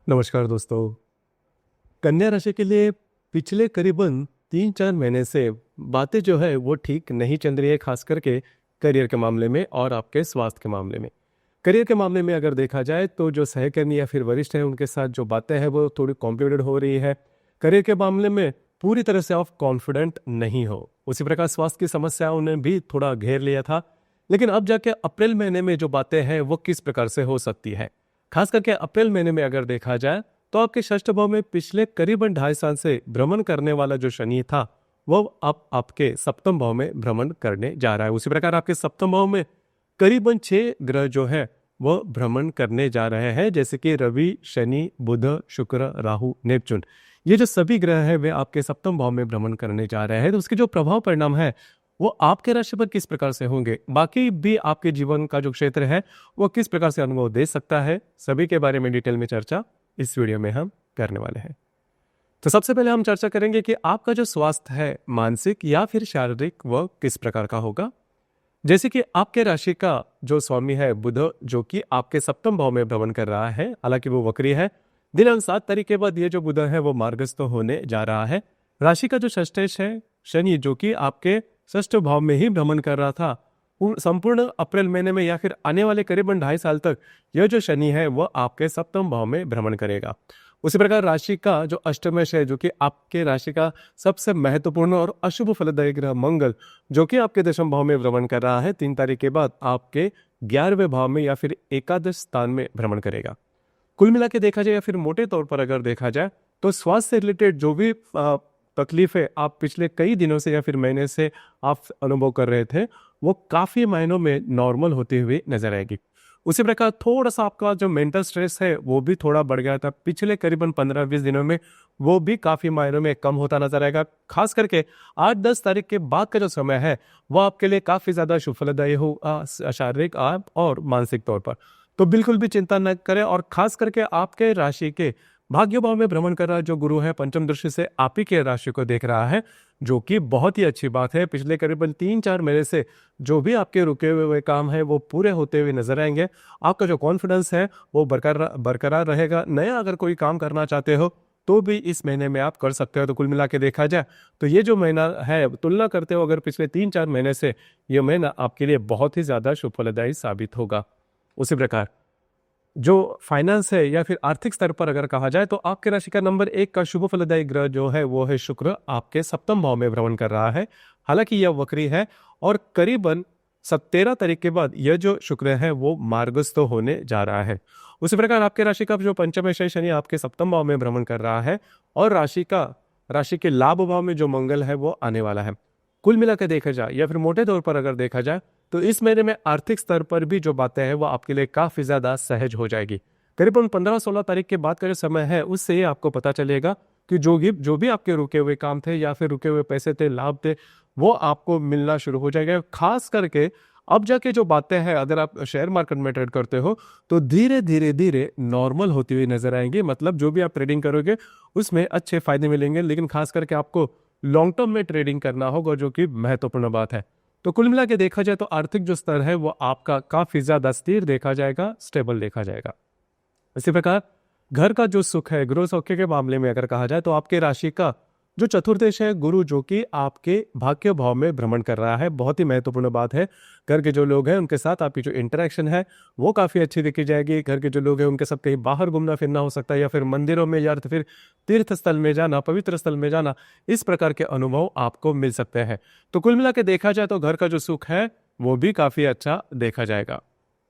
नमस्कार दोस्तों। कन्या राशि के लिए पिछले करीबन 3-4 महीने से बातें जो है वो ठीक नहीं चल रही है, खास करके करियर के मामले में और आपके स्वास्थ्य के मामले में। करियर के मामले में अगर देखा जाए तो जो सहकर्मी या फिर वरिष्ठ हैं उनके साथ जो बातें हैं वो थोड़ी कॉम्प्लिकेटेड हो रही है। करियर के मामले में पूरी तरह से आप कॉन्फिडेंट नहीं हो। उसी प्रकार स्वास्थ्य की समस्याओं ने भी थोड़ा घेर लिया था, लेकिन अब जाके अप्रैल महीने में जो बातें हैं वो किस प्रकार से हो सकती है। खास करके अप्रैल महीने में अगर देखा जाए तो आपके षष्ठ भाव में पिछले करीबन 2.5 साल से भ्रमण करने वाला जो शनि था वो अब आपके सप्तम भाव में भ्रमण करने जा रहा है। उसी प्रकार आपके सप्तम भाव में करीबन 6 ग्रह जो है वो भ्रमण करने जा रहे हैं, जैसे कि रवि, शनि, बुध, शुक्र, राहु, नेपचून। ये जो सभी ग्रह हैं वे आपके सप्तम भाव में भ्रमण करने जा रहे हैं। तो उसके जो प्रभाव परिणाम है वो आपके राशि पर किस प्रकार से होंगे, बाकी भी आपके जीवन का जो क्षेत्र है वो किस प्रकार से अनुभव दे सकता है, सभी के बारे में डिटेल में चर्चा इस वीडियो में हम करने वाले हैं। तो सबसे पहले हम चर्चा करेंगे कि आपका जो स्वास्थ्य है मानसिक या फिर शारीरिक वह किस प्रकार का होगा। जैसे कि आपके राशि का जो स्वामी है बुध, जो कि आपके सप्तम भाव में भ्रमण कर रहा है, हालांकि वो वक्री है। दिनांक 7 तारीख के बाद ये जो बुध है वो मार्गस्थ होने जा रहा है। राशि का जो षष्ठेश है शनि, जो कि आपके षष्ठ भाव में ही भ्रमण कर रहा था, संपूर्ण अप्रैल महीने में या फिर आने वाले करीबन 2.5 साल तक यह जो शनि है वह आपके सप्तम भाव में भ्रमण करेगा। उसी प्रकार राशि का जो अष्टमेश है, जो कि आपके राशि का सबसे महत्वपूर्ण और अशुभ फलदायी ग्रह मंगल, जो कि आपके दशम भाव में भ्रमण कर रहा है, 3 तारीख के बाद आपके 11वें भाव में या फिर एकादश स्थान में भ्रमण करेगा। कुल मिला के देखा जाए या फिर मोटे तौर पर अगर देखा जाए तो स्वास्थ्य से रिलेटेड जो भी तकलीफें आप पिछले कई दिनों से या फिर महीने से आप अनुभव कर रहे थे वो काफी मायनों में नॉर्मल होती हुई नजर आएगी। उसी प्रकार थोड़ा सा आपका जो मेंटल स्ट्रेस है वो भी थोड़ा बढ़ गया था पिछले करीबन 15-20 दिनों में, वो भी काफी मायनों में कम होता नजर आएगा। खास करके 8-10 तारीख के बाद का जो समय है वो आपके लिए काफी ज्यादा शुभ फलदायी हो, शारीरिक और मानसिक तौर पर। तो बिल्कुल भी चिंता न करें। और खास करके आपके राशि के भाग्य भाव में भ्रमण कर रहा जो गुरु है पंचम दृष्टि से आप ही के राशि को देख रहा है, जो कि बहुत ही अच्छी बात है। पिछले करीबन 3-4 महीने से जो भी आपके रुके हुए काम है वो पूरे होते हुए नजर आएंगे। आपका जो कॉन्फिडेंस है वो बरकरार रहेगा। नया अगर कोई काम करना चाहते हो तो भी इस महीने में आप कर सकते हो। तो कुल मिला के देखा जाए तो ये जो महीना है तुलना करते हो अगर पिछले 3-4 महीने से, यह महीना आपके लिए बहुत ही ज्यादा शुभ फलदायी साबित होगा। उसी प्रकार जो फाइनेंस है या फिर आर्थिक स्तर पर अगर कहा जाए तो आपके राशि का नंबर 1 का शुभ फलदायी ग्रह जो है वो है शुक्र, आपके सप्तम भाव में भ्रमण कर रहा है। हालांकि यह वक्री है और करीबन 17 तारीख के बाद यह जो शुक्र है वो मार्गस्थ होने जा रहा है। उसी प्रकार आपके राशि का जो पंचम शनि आपके सप्तम भाव में भ्रमण कर रहा है और राशि के लाभ भाव में जो मंगल है वो आने वाला है। कुल मिलाकर देखा जाए या फिर मोटे तौर पर अगर देखा जाए तो इस महीने में आर्थिक स्तर पर भी जो बातें हैं वो आपके लिए काफी ज्यादा सहज हो जाएगी। करीबन 15-16 तारीख के बाद का जो समय है उससे ही आपको पता चलेगा कि जो भी आपके रुके हुए काम थे या फिर रुके हुए पैसे थे, लाभ थे, वो आपको मिलना शुरू हो जाएगा। खास करके अब जाके जो बातें हैं, अगर आप शेयर मार्केट में ट्रेड करते हो तो धीरे धीरे धीरे नॉर्मल होती हुई नजर आएंगी। मतलब जो भी आप ट्रेडिंग करोगे उसमें अच्छे फायदे मिलेंगे, लेकिन खास करके आपको लॉन्ग टर्म में ट्रेडिंग करना होगा, जो कि महत्वपूर्ण बात है। तो कुल मिला के देखा जाए तो आर्थिक जो स्तर है वो आपका काफी ज्यादा स्थिर देखा जाएगा, स्टेबल देखा जाएगा। इसी प्रकार घर का जो सुख है, गृह सौख्य के मामले में अगर कहा जाए तो आपके राशि का जो चतुर्दश है गुरु, जो कि आपके भाग्य भाव में भ्रमण कर रहा है, बहुत ही महत्वपूर्ण बात है। घर के जो लोग हैं उनके साथ आपकी जो इंटरेक्शन है वो काफी अच्छी देखी जाएगी। घर के जो लोग हैं उनके साथ कहीं बाहर घूमना फिरना हो सकता है या फिर मंदिरों में या फिर तीर्थ स्थल में जाना, पवित्र स्थल में जाना, इस प्रकार के अनुभव आपको मिल सकते हैं। तो कुल मिला के देखा जाए तो घर का जो सुख है वो भी काफी अच्छा देखा जाएगा।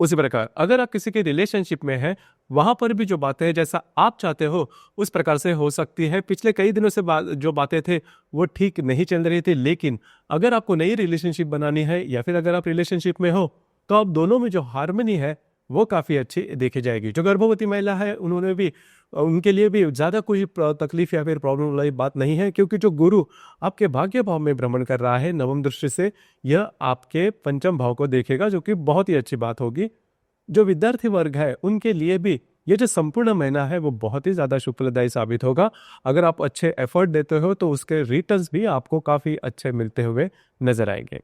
उसी प्रकार अगर आप किसी के रिलेशनशिप में हैं वहां पर भी जो बातें जैसा आप चाहते हो उस प्रकार से हो सकती है। पिछले कई दिनों से जो बातें थे वो ठीक नहीं चल रही थी, लेकिन अगर आपको नई रिलेशनशिप बनानी है या फिर अगर आप रिलेशनशिप में हो तो आप दोनों में जो हार्मनी है वो काफी अच्छी देखी जाएगी। जो गर्भवती महिला है उनके लिए भी ज्यादा कोई तकलीफ या फिर प्रॉब्लम वाली बात नहीं है, क्योंकि जो गुरु आपके भाग्य भाव में भ्रमण कर रहा है नवम दृष्टि से, यह आपके पंचम भाव को देखेगा, जो कि बहुत ही अच्छी बात होगी। जो विद्यार्थी वर्ग है उनके लिए भी ये जो संपूर्ण महीना है वो बहुत ही ज्यादा शुभ फलदायी साबित होगा। अगर आप अच्छे एफर्ट देते हो तो उसके रिटर्न्स भी आपको काफी अच्छे मिलते हुए नजर आएंगे।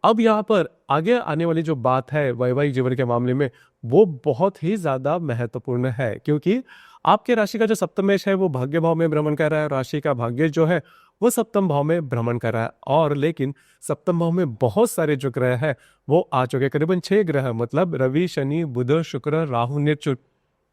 अब यहाँ पर आगे आने वाली जो बात है वैवाहिक जीवन के मामले में वो बहुत ही ज्यादा महत्वपूर्ण है, क्योंकि आपके राशि का जो सप्तमेश है वो भाग्य भाव में भ्रमण कर रहा है, राशि का भाग्य जो है वो सप्तम भाव में भ्रमण कर रहा है। और लेकिन सप्तम भाव में बहुत सारे जो ग्रह है वो आ चुके हैं, करीबन 6 ग्रह, मतलब रवि, शनि, बुध, शुक्र, राहु, नेपच्यून,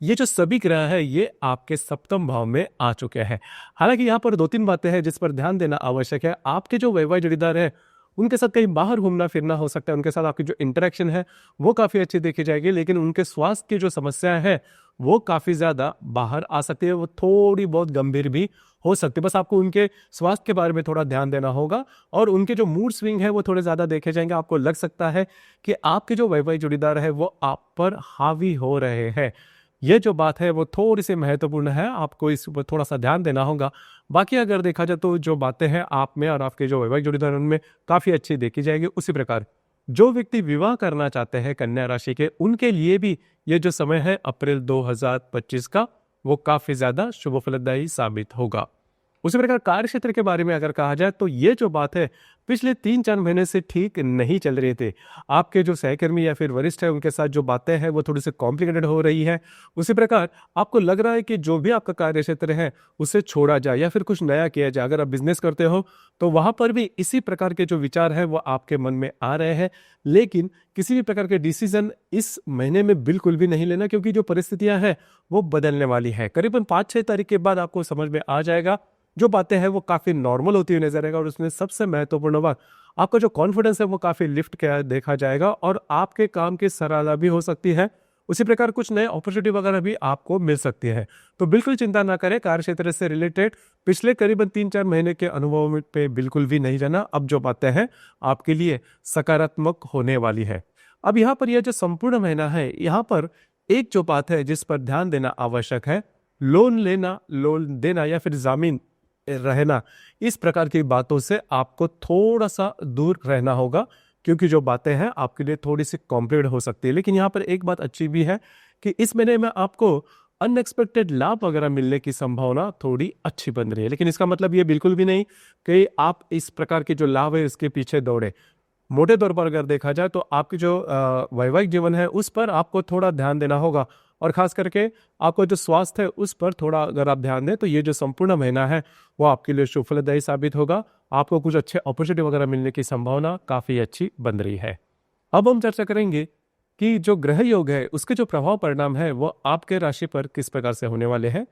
ये जो सभी ग्रह है ये आपके सप्तम भाव में आ चुके हैं। हालांकि यहाँ पर 2-3 बातें हैं जिस पर ध्यान देना आवश्यक है। आपके जो वैवाहिक जोड़ीदार है उनके साथ कहीं बाहर घूमना फिरना हो सकता है, उनके साथ आपकी जो इंटरेक्शन है वो काफ़ी अच्छी देखी जाएगी, लेकिन उनके स्वास्थ्य की जो समस्याएं हैं वो काफ़ी ज़्यादा बाहर आ सकती है, वो थोड़ी बहुत गंभीर भी हो सकती है। बस आपको उनके स्वास्थ्य के बारे में थोड़ा ध्यान देना होगा, और उनके जो मूड स्विंग है वो थोड़े ज़्यादा देखे जाएंगे। आपको लग सकता है कि आपके जो वैवाहिक जोड़ीदार है वो आप पर हावी हो रहे हैं। ये जो बात है वो थोड़ी सी महत्वपूर्ण है, आपको इस पर थोड़ा सा ध्यान देना होगा। बाकी अगर देखा जाए तो जो बातें हैं आप में और आपके जो वैवाहिक जोड़ीदार उनमें काफ़ी अच्छी देखी जाएगी। उसी प्रकार जो व्यक्ति विवाह करना चाहते हैं कन्या राशि के, उनके लिए भी ये जो समय है अप्रैल 2025 का, वो काफ़ी ज़्यादा शुभ फलदायी साबित होगा। उसी प्रकार कार्य क्षेत्र के बारे में अगर कहा जाए तो ये जो बात है पिछले 3-4 महीने से ठीक नहीं चल रहे थे। आपके जो सहकर्मी या फिर वरिष्ठ है उनके साथ जो बातें हैं वो थोड़ी सी कॉम्प्लिकेटेड हो रही है। उसी प्रकार आपको लग रहा है कि जो भी आपका कार्य क्षेत्र है उसे छोड़ा जाए या फिर कुछ नया किया जाए। अगर आप बिजनेस करते हो तो वहां पर भी इसी प्रकार के जो विचार है वो आपके मन में आ रहे हैं, लेकिन किसी भी प्रकार के डिसीजन इस महीने में बिल्कुल भी नहीं लेना, क्योंकि जो परिस्थितियां हैं वो बदलने वाली है। करीबन 5-6 तारीख के बाद आपको समझ में आ जाएगा, जो बातें हैं वो काफ़ी नॉर्मल होती हुई नजर आएगा, और उसमें सबसे महत्वपूर्ण बात आपका जो कॉन्फिडेंस है वो काफ़ी लिफ्ट किया देखा जाएगा, और आपके काम की सराहना भी हो सकती है। उसी प्रकार कुछ नए अपॉर्चुनिटी वगैरह भी आपको मिल सकती है। तो बिल्कुल चिंता ना करें, कार्य क्षेत्र से रिलेटेड पिछले करीबन 3-4 महीने के अनुभव पे बिल्कुल भी नहीं जाना। अब जो बातें हैं आपके लिए सकारात्मक होने वाली है। अब यहाँ पर यह जो संपूर्ण महीना है, यहाँ पर एक जो बात है जिस पर ध्यान देना आवश्यक है, लोन लेना, लोन देना या फिर जामीन रहना, इस प्रकार की बातों से आपको थोड़ा सा दूर रहना होगा, क्योंकि जो बातें हैं आपके लिए थोड़ी सी कॉम्प्लिकेट हो सकती है। लेकिन यहाँ पर एक बात अच्छी भी है कि इस महीने में आपको अनएक्सपेक्टेड लाभ वगैरह मिलने की संभावना थोड़ी अच्छी बन रही है। लेकिन इसका मतलब ये बिल्कुल भी नहीं कि आप इस प्रकार के जो लाभ है इसके पीछे दौड़े। मोटे तौर पर अगर देखा जाए तो आपकी जो वैवाहिक जीवन है उस पर आपको थोड़ा ध्यान देना होगा, और खास करके आपको जो स्वास्थ्य है उस पर थोड़ा अगर आप ध्यान दें तो ये जो संपूर्ण महीना है वो आपके लिए शुभ फलदायी साबित होगा। आपको कुछ अच्छे अपॉर्चुनिटी वगैरह मिलने की संभावना काफ़ी अच्छी बन रही है। अब हम चर्चा करेंगे कि जो ग्रह योग है उसके जो प्रभाव परिणाम है वो आपके राशि पर किस प्रकार से होने वाले हैं।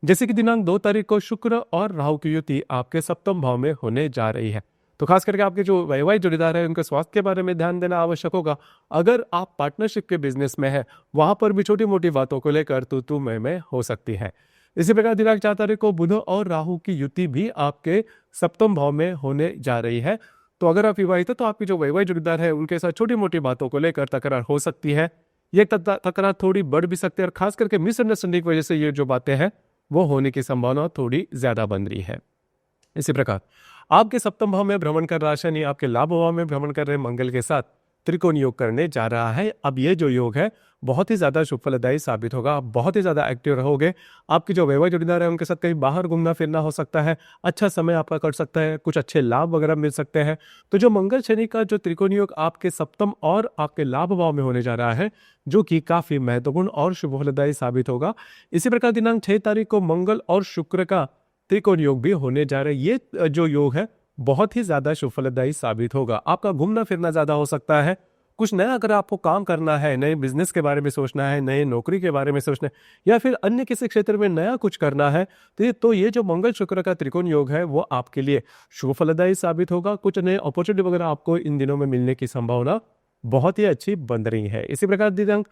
जैसे कि दिनांक 2 तारीख को शुक्र और राहु की युति आपके सप्तम भाव में होने जा रही है, तो खास करके आपके जो वैवाहिक जोड़ीदार है उनके स्वास्थ्य के बारे में ध्यान देना आवश्यक होगा। अगर आप पार्टनरशिप के बिजनेस में है वहां पर भी छोटी मोटी बातों को लेकर तू मैं हो सकती है। इसी प्रकार दिनांक 4 तारीख को बुध और राहु की युति भी आपके सप्तम भाव में होने जा रही है। तो अगर आप विवाहित हो तो आपकी जो वैवाहिक जोड़ीदार है उनके साथ छोटी मोटी बातों को लेकर तकरार हो सकती है। ये तकरार थोड़ी बढ़ भी सकती है, और खास करके मिसअंडरस्टैंडिंग की वजह से ये जो बातें हैं वो होने की संभावना थोड़ी ज्यादा बन रही है। इसी प्रकार आपके सप्तम भाव में भ्रमण कर रहा शनि आपके लाभ भाव में भ्रमण कर रहे मंगल के साथ त्रिकोण योग करने जा रहा है। अब ये जो योग है बहुत ही ज्यादा शुभ फलदायी साबित होगा, आप बहुत ही ज्यादा एक्टिव रहोगे। आपकी जो वैवाहिक जोड़ीदार है उनके साथ कहीं बाहर घूमना फिरना हो सकता है, अच्छा समय आपका कट सकता है, कुछ अच्छे लाभ वगैरह मिल सकते हैं। तो जो मंगल शनि का जो त्रिकोण योग आपके सप्तम और आपके लाभ भाव में होने जा रहा है, जो कि काफी महत्वपूर्ण और शुभ फलदायी साबित होगा। इसी प्रकार दिनांक 6 तारीख को मंगल और शुक्र का त्रिकोण योग भी होने जा रहा है। ये जो योग है बहुत ही ज्यादा शुभ फलदायी साबित होगा। आपका घूमना फिरना ज्यादा हो सकता है, कुछ नया अगर आपको काम करना है, नए बिजनेस के बारे में सोचना है, नए नौकरी के बारे में सोचना है, या फिर अन्य किसी क्षेत्र में नया कुछ करना है, तो ये जो मंगल शुक्र का त्रिकोण योग है वो आपके लिए शुभ फलदायी साबित होगा। कुछ नए अपॉर्चुनिटी वगैरह आपको इन दिनों में मिलने की संभावना बहुत ही अच्छी बन रही है। इसी प्रकार दिनांक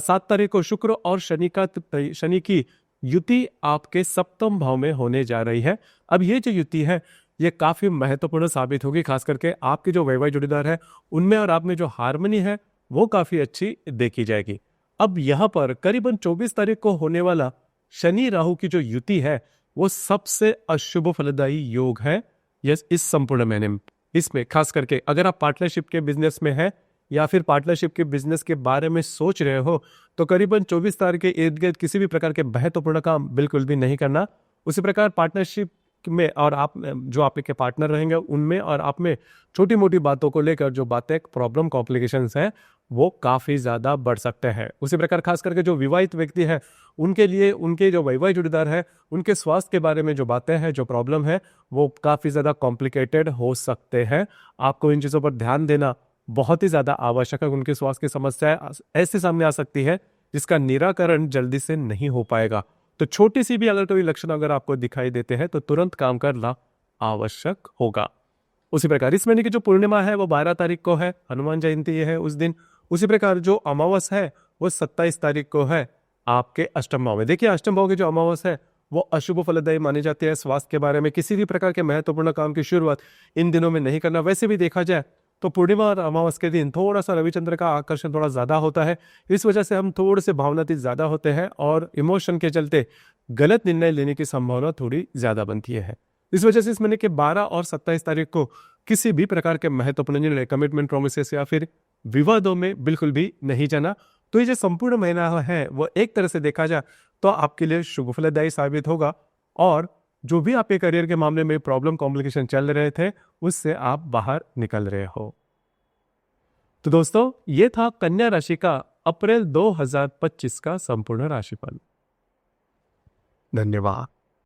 7 तारीख को शुक्र और शनि की युति आपके सप्तम भाव में होने जा रही है। अब ये जो युति है ये काफी महत्वपूर्ण साबित होगी, खास करके आपके जो वैवाहिक जोड़ीदार है उनमें और आप में जो हार्मनी है वो काफी अच्छी देखी जाएगी। अब यहाँ पर करीबन 24 तारीख को होने वाला शनि राहु की जो युति है वो सबसे अशुभ फलदायी योग है इस संपूर्ण महीने में। इसमें खास करके अगर आप पार्टनरशिप के बिजनेस में है या फिर पार्टनरशिप के बिजनेस के बारे में सोच रहे हो तो करीबन 24 तारीख के इर्द गिर्द किसी भी प्रकार के महत्वपूर्ण काम बिल्कुल भी नहीं करना। उसी प्रकार पार्टनरशिप में और आप जो आपके पार्टनर रहेंगे उनमें और आप में छोटी मोटी बातों को लेकर जो बातें प्रॉब्लम कॉम्प्लिकेशंस हैं वो काफ़ी ज़्यादा बढ़ सकते हैं। उसी प्रकार खास करके जो विवाहित व्यक्ति है उनके लिए उनके जो वैवाहिक जोड़ीदार है उनके स्वास्थ्य के बारे में जो बातें हैं, जो प्रॉब्लम है, वो काफ़ी ज़्यादा कॉम्प्लिकेटेड हो सकते हैं। आपको इन चीज़ों पर ध्यान देना बहुत ही ज़्यादा आवश्यक है। उनके स्वास्थ्य की समस्याएं ऐसे सामने आ सकती है जिसका निराकरण जल्दी से नहीं हो पाएगा। तो छोटी सी भी अगर कोई लक्षण अगर आपको दिखाई देते हैं तो तुरंत काम करना आवश्यक होगा। उसी प्रकार इस महीने की जो पूर्णिमा है वो 12 तारीख को है, हनुमान जयंती है उस दिन। उसी प्रकार जो अमावस है वो 27 तारीख को है आपके अष्टम भाव में। देखिए अष्टम भाव की जो अमावस है वो अशुभ फलदायी मानी जाती है। स्वास्थ्य के बारे में किसी भी प्रकार के महत्वपूर्ण काम की शुरुआत इन दिनों में नहीं करना। वैसे भी देखा जाए तो पूर्णिमा और अमावस के दिन थोड़ा सा रविचंद्र का आकर्षण थोड़ा ज्यादा होता है। इस वजह से हम थोड़े से भावनातीत ज्यादा होते हैं और इमोशन के चलते गलत निर्णय लेने की संभावना थोड़ी ज्यादा बनती है। इस वजह से इस महीने के 12 और 27 तारीख को किसी भी प्रकार के महत्वपूर्ण निर्णय, कमिटमेंट, प्रोमिसेस या फिर विवादों में बिल्कुल भी नहीं जाना। तो ये जो संपूर्ण महीना है वो एक तरह से देखा जाए तो आपके लिए शुभ फलदायी साबित होगा और जो भी आपके करियर के मामले में प्रॉब्लम, कॉम्प्लिकेशन चल रहे थे उससे आप बाहर निकल रहे हो। तो दोस्तों ये था कन्या राशि का अप्रैल 2025 का संपूर्ण राशिफल। धन्यवाद।